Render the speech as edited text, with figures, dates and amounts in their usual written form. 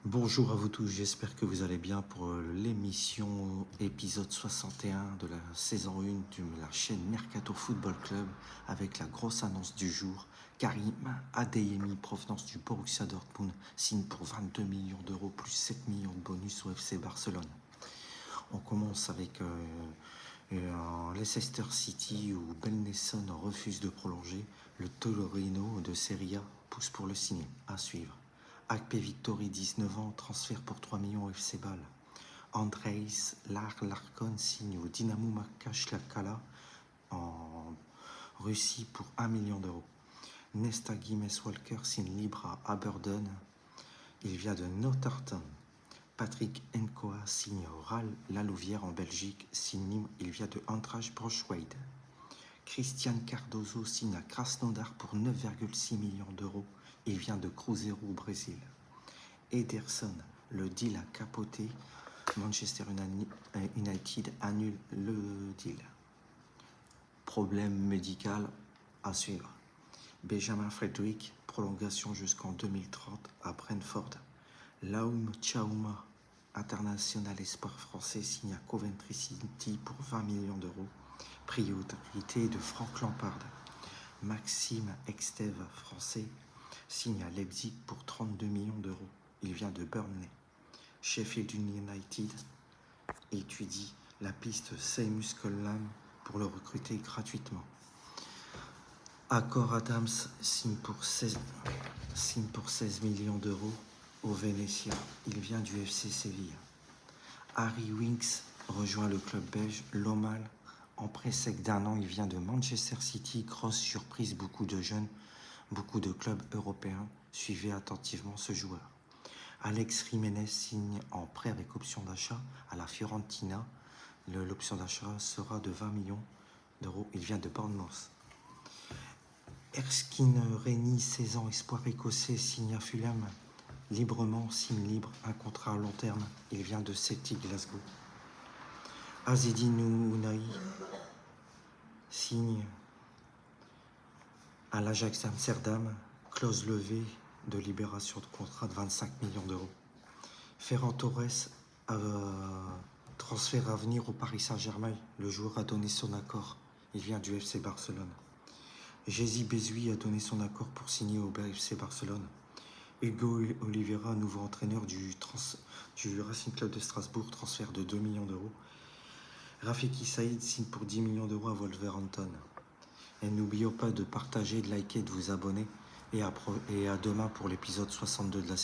Bonjour à vous tous, j'espère que vous allez bien pour l'émission épisode 61 de la saison 1 de la chaîne Mercato Football Club avec la grosse annonce du jour. Karim Adeyemi, provenance du Borussia Dortmund, signe pour 22 millions d'euros plus 7 millions de bonus au FC Barcelone. On commence avec Leicester City où Belnesson refuse de prolonger. Le Torino de Serie A pousse pour le signer. À suivre. Akpe Victory, 19 ans, transfert pour 3 millions au FC Bâle. Andreis Larkon signe au Dynamo Makachkala en Russie pour 1 million d'euros. Nesta Gimes Walker signe libre à Aberdeen. Il vient de Northampton. Patrick Nkoa signe au RAL La Louvière en Belgique. Signe Nîmes, il vient de Eintracht Braunschweig. Christian Cardozo signe à Krasnodar pour 9,6 millions d'euros. Il vient de Cruzeiro au Brésil. Ederson, le deal a capoté. Manchester United annule le deal. Problème médical à suivre. Benjamin Frederick, prolongation jusqu'en 2030 à Brentford. Laoum Chaouma, international espoir français, signe à Coventry City pour 20 millions d'euros. Priorité de Frank Lampard. Maxime Exteve, français, signe à Leipzig pour 32 millions d'euros. Il vient de Burnley. Sheffield United étudie la piste Seamus Coleman pour le recruter gratuitement. Accor Adams signe pour 16 millions d'euros au Venezia. Il vient du FC Séville. Harry Winks rejoint le club belge Lomal. En pré-sec d'un an, il vient de Manchester City. Grosse surprise, beaucoup de jeunes, beaucoup de clubs européens. Suivez attentivement ce joueur. Alex Jiménez signe en prêt avec option d'achat à la Fiorentina. L'option d'achat sera de 20 millions d'euros. Il vient de Bournemouth. Erskine Rennie, 16 ans, espoir écossais, signe à Fulham. Librement, signe libre, un contrat à long terme. Il vient de Celtic Glasgow. Azzedine Ounahi signe à l'Ajax Amsterdam, clause levée de libération de contrat de 25 millions d'euros. Ferran Torres, transfert à venir au Paris Saint-Germain. Le joueur a donné son accord. Il vient du FC Barcelone. Jési Bezui a donné son accord pour signer au FC Barcelone. Hugo Oliveira, nouveau entraîneur du Racing Club de Strasbourg, transfert de 2 millions d'euros. Rafiki Saïd signe pour 10 millions d'euros à Wolverhampton. Et n'oubliez pas de partager, de liker, de vous abonner. Et à demain pour l'épisode 62 de la série.